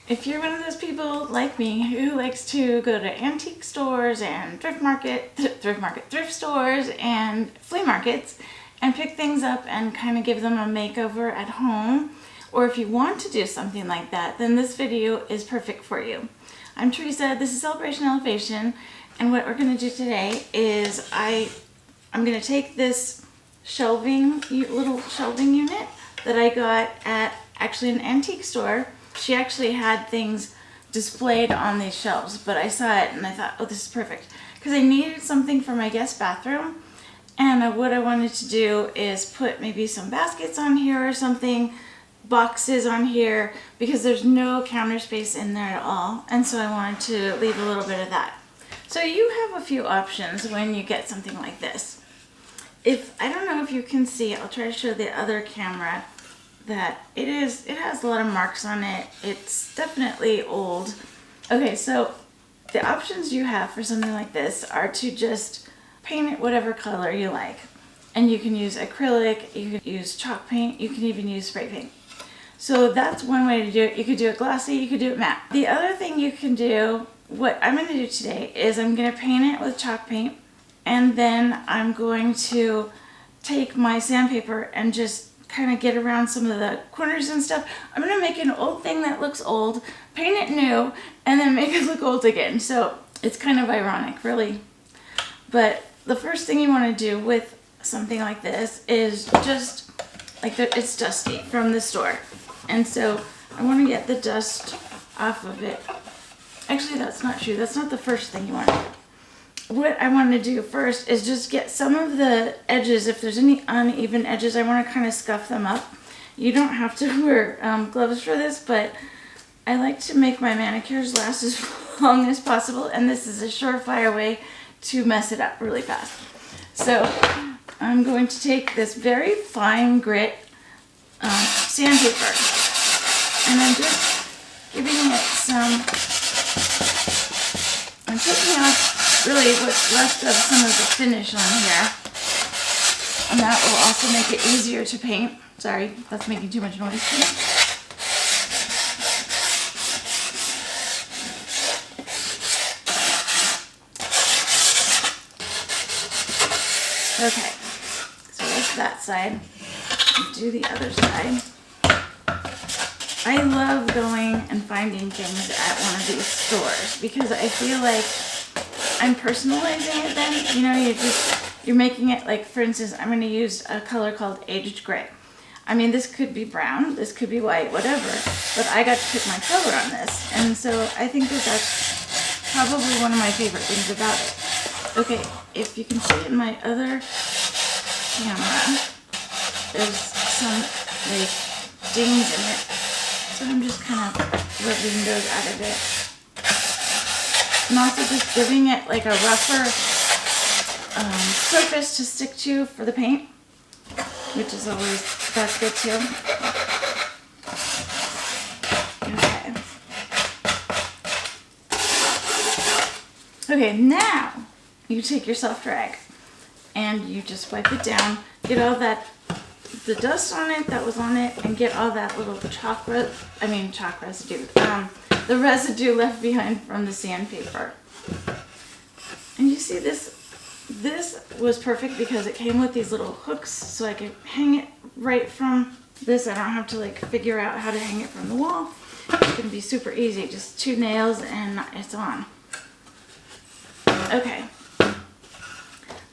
If you're one of those people like me who likes to go to antique stores and thrift stores and flea markets and pick things up and kind of give them a makeover at home, or if you want to do something like that, then this video is perfect for you. I'm Teresa, this is Celebration Elevation, and what we're going to do today is I'm going to take this little shelving unit that I got at actually an antique store. She actually had things displayed on these shelves, but I saw it and I thought, oh, this is perfect, because I needed something for my guest bathroom. And what I wanted to do is put maybe some baskets on here or something, boxes on here, because there's no counter space in there at all. And so I wanted to leave a little bit of that. So you have a few options when you get something like this. I don't know if you can see, I'll try to show the other camera that it has a lot of marks on it. It's definitely old. Okay, so the options you have for something like this are to just paint it whatever color you like. And you can use acrylic, you can use chalk paint, you can even use spray paint. So that's one way to do it. You could do it glossy, you could do it matte. The other thing you can do, what I'm going to do today, is I'm going to paint it with chalk paint, and then I'm going to take my sandpaper and just kind of get around some of the corners and stuff. I'm going to make an old thing that looks old, paint it new, and then make it look old again. So it's kind of ironic, really. But the first thing you want to do with something like this is just, it's dusty from the store. And so I want to get the dust off of it. Actually, that's not true. That's not the first thing you want to do. What I want to do first is just get some of the edges. If there's any uneven edges, I want to kind of scuff them up. You don't have to wear gloves for this, but I like to make my manicures last as long as possible, and this is a surefire way to mess it up really fast. So I'm going to take this very fine grit sandpaper, and I'm just giving it I'm taking off really what's left of some of the finish on here, and that will also make it easier to paint. Sorry, that's making too much noise. Okay, so that's that side. Do the other side. I love going and finding things at one of these stores because I feel like I'm personalizing it then. You know, you're making it, like, for instance, I'm going to use a color called aged gray. I mean, this could be brown, this could be white, whatever, but I got to pick my color on this. And so I think that that's probably one of my favorite things about it. Okay, if you can see in my other camera, there's some, like, dings in it. So I'm just kind of rubbing those out of it. And also just giving it like a rougher surface to stick to for the paint, which is always, that's good too. Okay, now you take your soft rag and you just wipe it down, get all that, the dust on it that was on it, and get all that little chalk residue, the residue left behind from the sandpaper. And you see this was perfect because it came with these little hooks, so I could hang it right from this. I don't have to like figure out how to hang it from the wall. It's gonna be super easy, just 2 nails and it's on. Okay,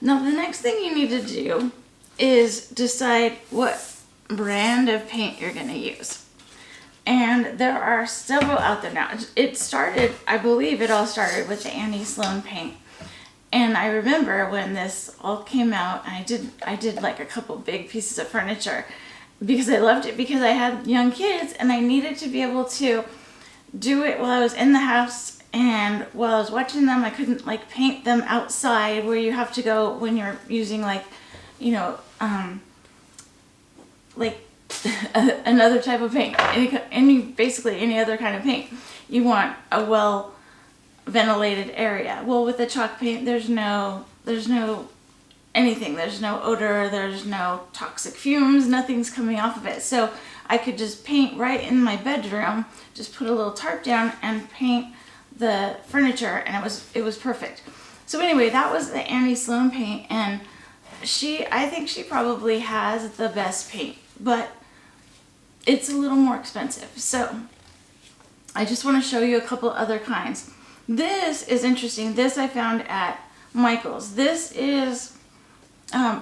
now the next thing you need to do is decide what brand of paint you're gonna use. And there are several out there now. I believe it all started with the Annie Sloan paint. And I remember when this all came out, I did like a couple big pieces of furniture because I loved it, because I had young kids and I needed to be able to do it while I was in the house, and while I was watching them, I couldn't like paint them outside where you have to go when you're using like, you know, like another type of paint, basically any other kind of paint. You want a well ventilated area. Well, with the chalk paint, there's no anything. There's no odor, there's no toxic fumes, nothing's coming off of it. So I could just paint right in my bedroom, just put a little tarp down and paint the furniture, and it was perfect. So anyway, that was the Annie Sloan paint, and I think she probably has the best paint, but it's a little more expensive. So I just want to show you a couple other kinds. This is interesting. This I found at Michael's. This is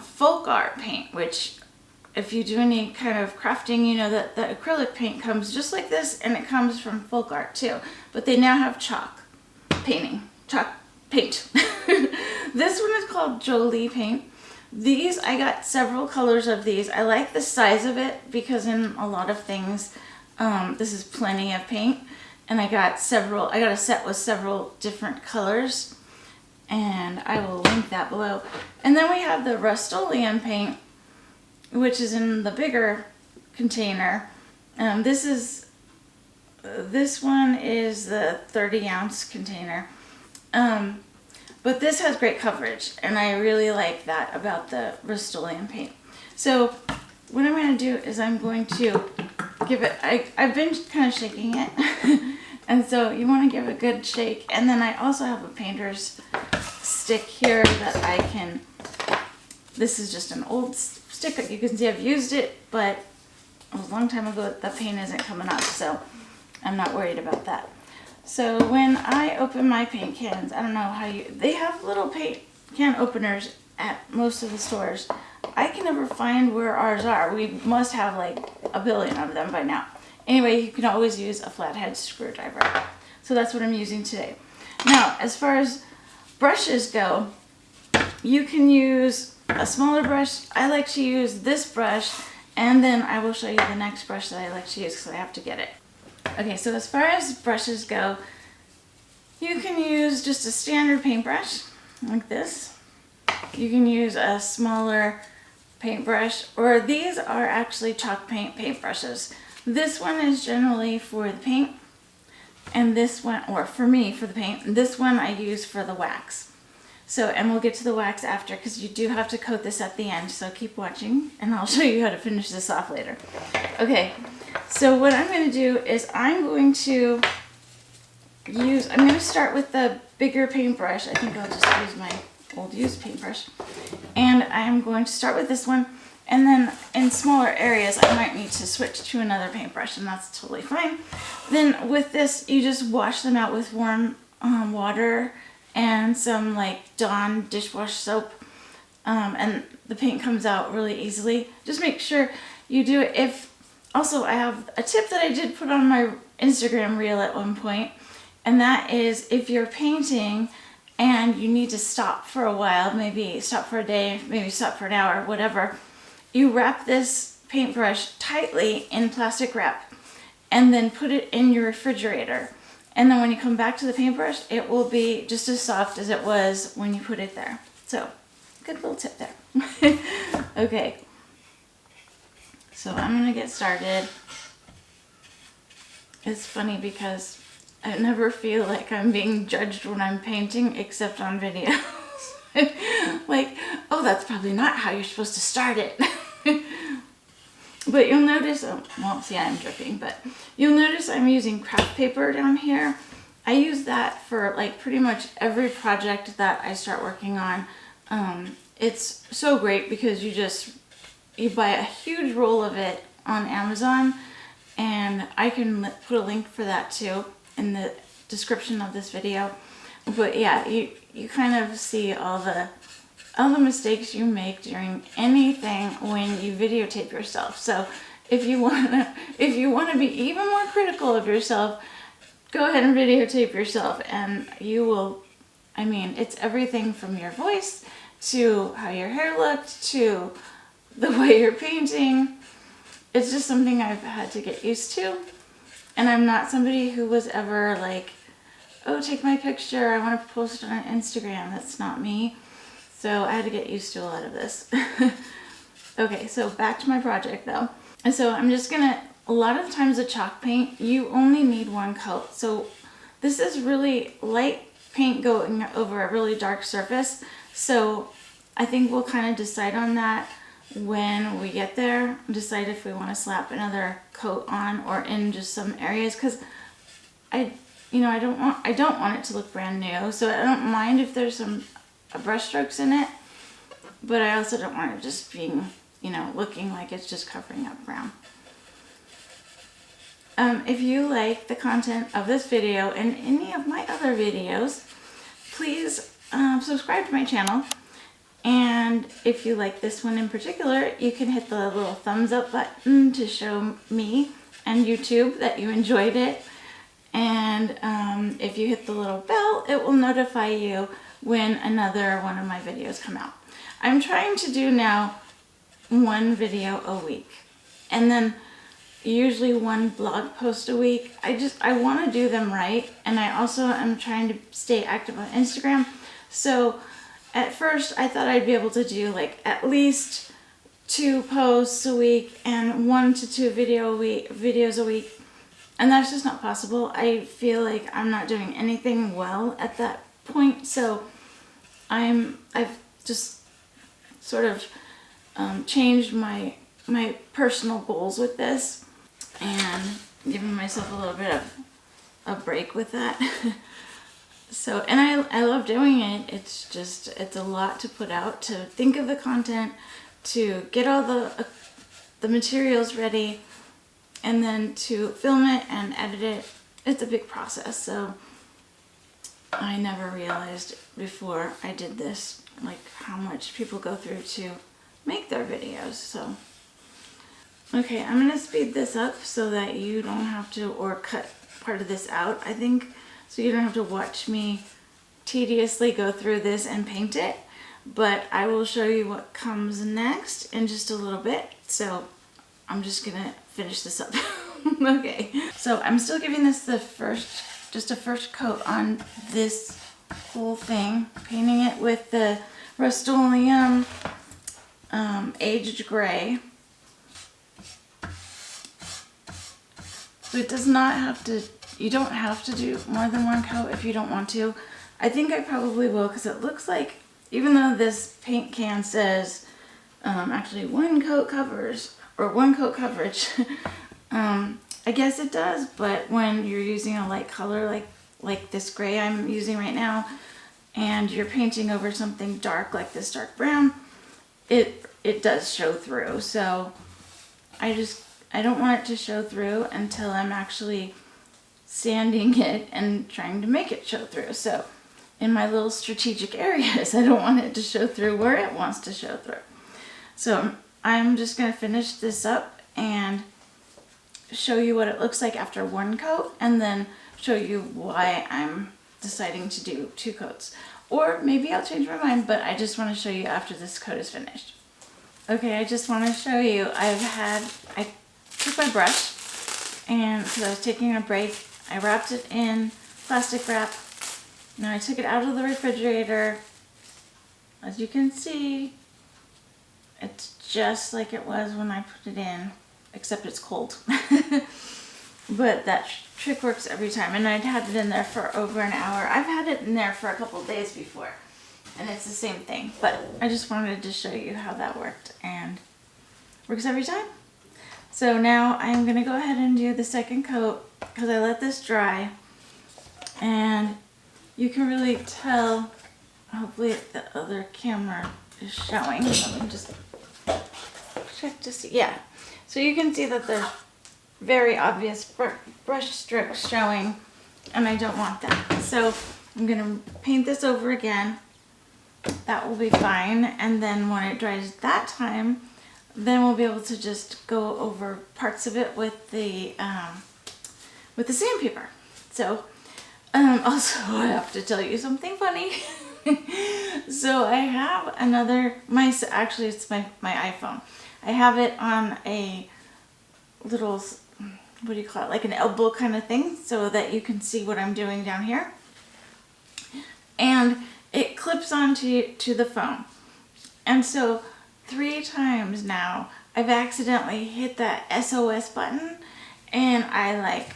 folk art paint, which if you do any kind of crafting, you know that the acrylic paint comes just like this, and it comes from folk art too. But they now have chalk paint. This one is called Jolie paint. These, I got several colors of these. I like the size of it because in a lot of things, this is plenty of paint. And I got a set with several different colors, and I will link that below. And then we have the Rust-oleum paint, which is in the bigger container. This one is the 30-ounce container. But this has great coverage, and I really like that about the Rust-oleum paint. So what I'm going to do is I'm going to give it, I've been kind of shaking it, and so you want to give it a good shake. And then I also have a painter's stick here that I can, this is just an old stick. You can see I've used it, but it was a long time ago. The paint isn't coming up, so I'm not worried about that. So when I open my paint cans, I don't know how they have little paint can openers at most of the stores. I can never find where ours are. We must have like a billion of them by now. Anyway, you can always use a flathead screwdriver. So that's what I'm using today. Now, as far as brushes go, you can use a smaller brush. I like to use this brush, and then I will show you the next brush that I like to use because I have to get it. Okay, so as far as brushes go, you can use just a standard paintbrush like this. You can use a smaller paintbrush, or these are actually chalk paint paintbrushes. This one is generally for the paint, and this one, or for me for the paint, and this one I use for the wax. So, and we'll get to the wax after because you do have to coat this at the end, so keep watching and I'll show you how to finish this off later. Okay, so what I'm going to do is I'm going to start with the bigger paintbrush. I think I'll just use my old used paintbrush. And I'm going to start with this one, and then in smaller areas I might need to switch to another paintbrush, and that's totally fine. Then with this, you just wash them out with warm water and some like Dawn dishwash soap, and the paint comes out really easily. Just make sure you do it. Also, I have a tip that I did put on my Instagram reel at one point, and that is if you're painting and you need to stop for a while, maybe stop for a day, maybe stop for an hour, whatever, you wrap this paintbrush tightly in plastic wrap and then put it in your refrigerator. And then when you come back to the paintbrush, it will be just as soft as it was when you put it there. So, good little tip there. Okay. So I'm going to get started. It's funny because I never feel like I'm being judged when I'm painting except on videos. Like, oh, that's probably not how you're supposed to start it. But you'll notice, well, see, I'm dripping, but you'll notice I'm using craft paper down here. I use that for like pretty much every project that I start working on. It's so great because you buy a huge roll of it on Amazon, and I can put a link for that too in the description of this video. But yeah, you kind of see all the mistakes you make during anything when you videotape yourself. So if you wanna be even more critical of yourself, go ahead and videotape yourself, and you will. I mean, it's everything from your voice to how your hair looked to the way you're painting. It's just something I've had to get used to, and I'm not somebody who was ever like, oh, take my picture, I want to post it on Instagram. That's not me. So I had to get used to a lot of this. Okay, so back to my project though. And so I'm just gonna, a lot of times the chalk paint, you only need one coat. So this is really light paint going over a really dark surface. So I think we'll kind of decide on that when we get there, decide if we want to slap another coat on or in just some areas, because I don't want it to look brand new, so I don't mind if there's some brush strokes in it, but I also don't want it just being, looking like it's just covering up brown. If you like the content of this video and any of my other videos, please subscribe to my channel. And if you like this one in particular, you can hit the little thumbs up button to show me and YouTube that you enjoyed it. And if you hit the little bell, it will notify you when another one of my videos come out. I'm trying to do now one video a week, and then usually one blog post a week. I want to do them right, and I also am trying to stay active on Instagram. So at first I thought I'd be able to do like at least 2 posts a week and 1 to 2 videos a week. And that's just not possible. I feel like I'm not doing anything well at that point. So I've just sort of changed my personal goals with this and giving myself a little bit of a break with that. So, and I love doing it. It's a lot to put out, to think of the content, to get all the materials ready, and then to film it and edit it. It's a big process. So I never realized before I did this, like how much people go through to make their videos. So, okay, I'm gonna speed this up so that you don't have to, or cut part of this out, I think, so you don't have to watch me tediously go through this and paint it. But I will show you what comes next in just a little bit. So I'm just gonna finish this up. Okay, so I'm still giving this just a first coat on this whole thing, painting it with the Rust-oleum aged gray. So it does not have to, you don't have to do more than 1 coat if you don't want to. I think I probably will, because it looks like, even though this paint can says actually 1 coat covers, or 1 coat coverage, I guess it does, but when you're using a light color like this gray I'm using right now, and you're painting over something dark like this dark brown, it does show through. So I don't want it to show through until I'm actually sanding it and trying to make it show through. So in my little strategic areas, I don't want it to show through where it wants to show through. So I'm just going to finish this up and show you what it looks like after 1 coat, and then show you why I'm deciding to do 2 coats. Or maybe I'll change my mind, but I just want to show you after this coat is finished. Okay, I just want to show you, I took my brush, and because I was taking a break, I wrapped it in plastic wrap. Now I took it out of the refrigerator. As you can see, it's just like it was when I put it in, except it's cold. But that trick works every time. And I'd had it in there for over an hour. I've had it in there for a couple days before, and it's the same thing. But I just wanted to show you how that worked, and works every time. So now I'm gonna go ahead and do the 2nd coat, because I let this dry, and you can really tell, hopefully the other camera is showing. Let me just check to see. Yeah, so you can see that there's very obvious brush strokes showing, and I don't want that. So I'm gonna paint this over again. That will be fine, and then when it dries that time, then we'll be able to just go over parts of it with the sandpaper. So also, I have to tell you something funny. So I have actually it's my iPhone. I have it on a little, what do you call it, like an elbow kind of thing, so that you can see what I'm doing down here. And it clips onto the phone. And so 3 times now I've accidentally hit that SOS button, and I like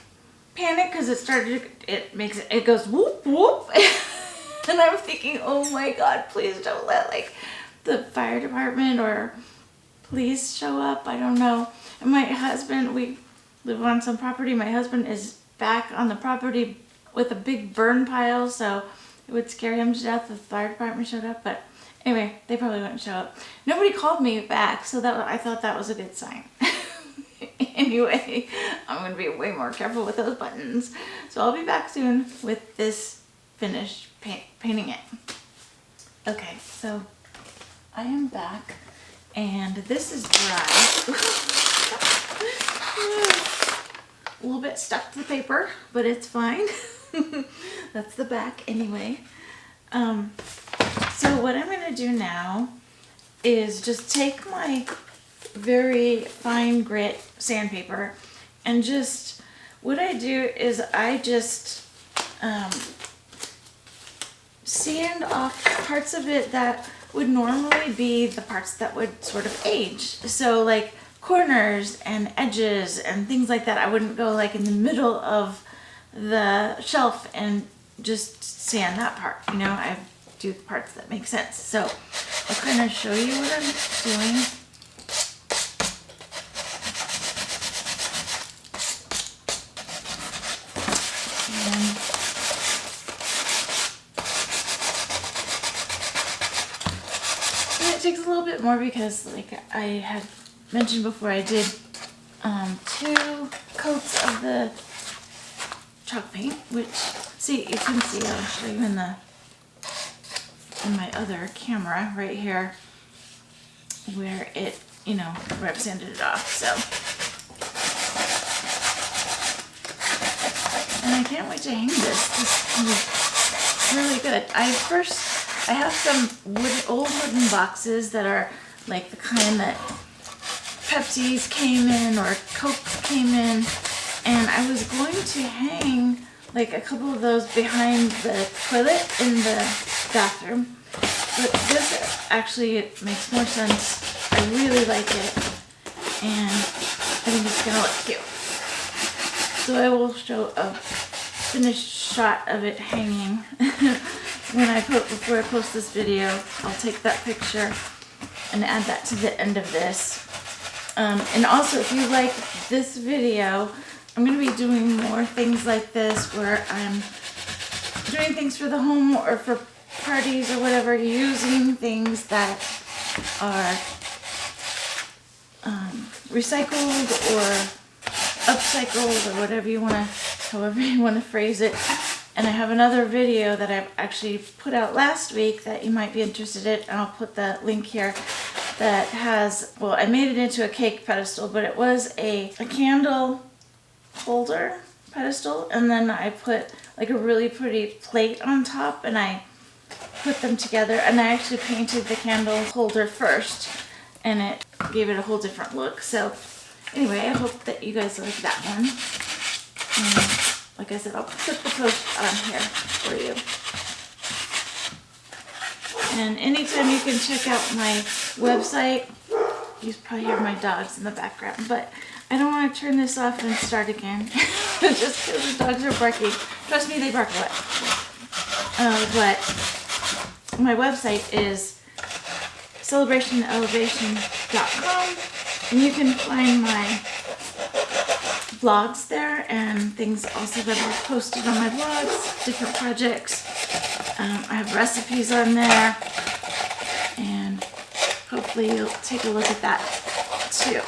panic because it goes whoop whoop. And I'm thinking, oh my god, please don't let like the fire department or please show up. I don't know. And my husband, we live on some property. My husband is back on the property with a big burn pile, so it would scare him to death if the fire department showed up. But anyway, they probably wouldn't show up. Nobody called me back, so I thought that was a good sign. Anyway, I'm going to be way more careful with those buttons. So I'll be back soon with this finished painting it. Okay, so I am back and this is dry. A little bit stuck to the paper, but it's fine. That's the back anyway. So what I'm going to do now is just take my very fine grit sandpaper and just, what I do is I just sand off parts of it that would normally be the parts that would sort of age. So like corners and edges and things like that. I wouldn't go like in the middle of the shelf and just sand that part, you know. I do the parts that make sense. So I'll kind of show you what I'm doing. And it takes a little bit more because, like I had mentioned before, I did 2 coats of the chalk paint, which, see, you can see, I'll show you in my other camera right here where it, you know, where I've sanded it off. So, and I can't wait to hang this. This is really good. I have some old wooden boxes that are like the kind that Pepsi's came in or Coke came in, and I was going to hang like a couple of those behind the toilet in the bathroom, but this actually, it makes more sense. I really like it, and I think it's gonna look cute. So I will show a finished shot of it hanging before I post this video. I'll take that picture and add that to the end of this. And also, if you like this video, I'm going to be doing more things like this where I'm doing things for the home or for parties or whatever, using things that are recycled or upcycled or whatever you want to, however you want to phrase it. And I have another video that I've actually put out last week that you might be interested in, and I'll put the link here, that has, well, I made it into a cake pedestal, but it was a candle holder pedestal, and then I put like a really pretty plate on top, and I put them together, and I actually painted the candle holder first, and it gave it a whole different look. So anyway, I hope that you guys like that one. And like I said, I'll put the post on here for you. And anytime you can check out my website. You probably hear my dogs in the background, but I don't want to turn this off and start again just because the dogs are barking. Trust me, they bark a lot. But my website is celebrationelevation.com, and you can find my blogs there and things also that I've posted on my blogs, different projects. I have recipes on there, and hopefully you'll take a look at that too.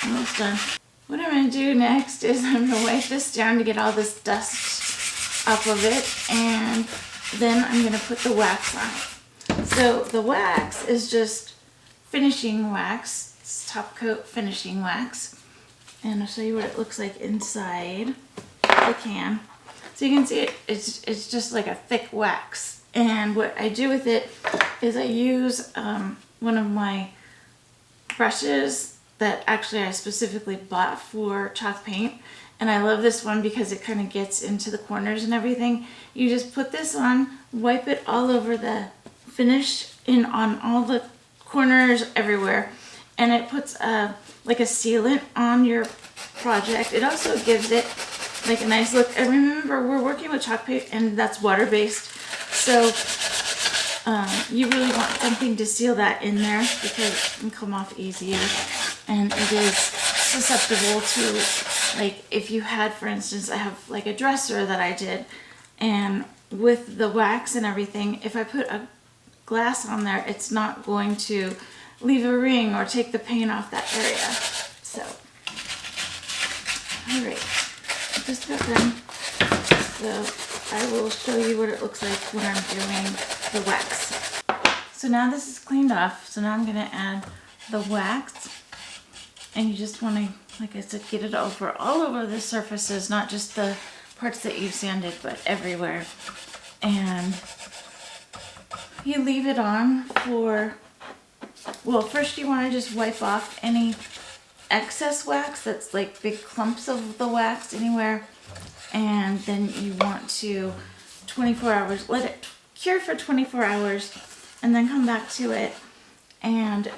Almost done. What I'm going to do next is I'm going to wipe this down to get all this dust off of it, and then I'm going to put the wax on it. So the wax is just finishing wax. It's top coat finishing wax. And I'll show you what it looks like inside the can. So you can see it's just like a thick wax. And what I do with it is I use one of my brushes that actually I specifically bought for chalk paint. And I love this one because it kind of gets into the corners and everything. You just put this on, wipe it all over the finish on all the corners everywhere. And it puts like a sealant on your project. It also gives it like a nice look. And remember, we're working with chalk paint and that's water-based. So you really want something to seal that in there because it can come off easier, and it is susceptible to, like, if you had, for instance, I have like a dresser that I did, and with the wax and everything, if I put a glass on there, it's not going to leave a ring or take the paint off that area. So, all right, just about done. So I will show you what it looks like when I'm doing the wax. So now this is cleaned off. So now I'm gonna add the wax, and you just want to, like I said, get it over all over the surfaces, not just the parts that you've sanded, but everywhere. And you leave it on for, well, first you want to just wipe off any excess wax that's like big clumps of the wax anywhere, and then you want to 24 hours, let it cure for 24 hours, and then come back to it and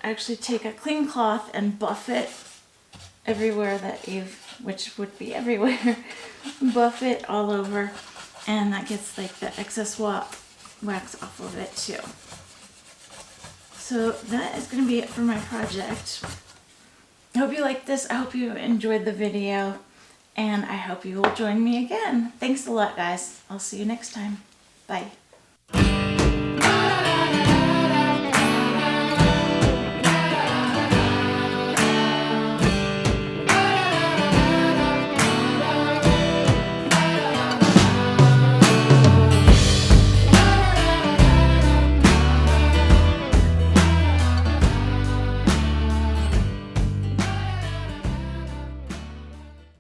actually take a clean cloth and buff it everywhere that which would be everywhere, buff it all over, and that gets like the excess wax off of it too. So that is going to be it for my project. I hope you liked this. I hope you enjoyed the video, and I hope you will join me again. Thanks a lot, guys. I'll see you next time. Bye.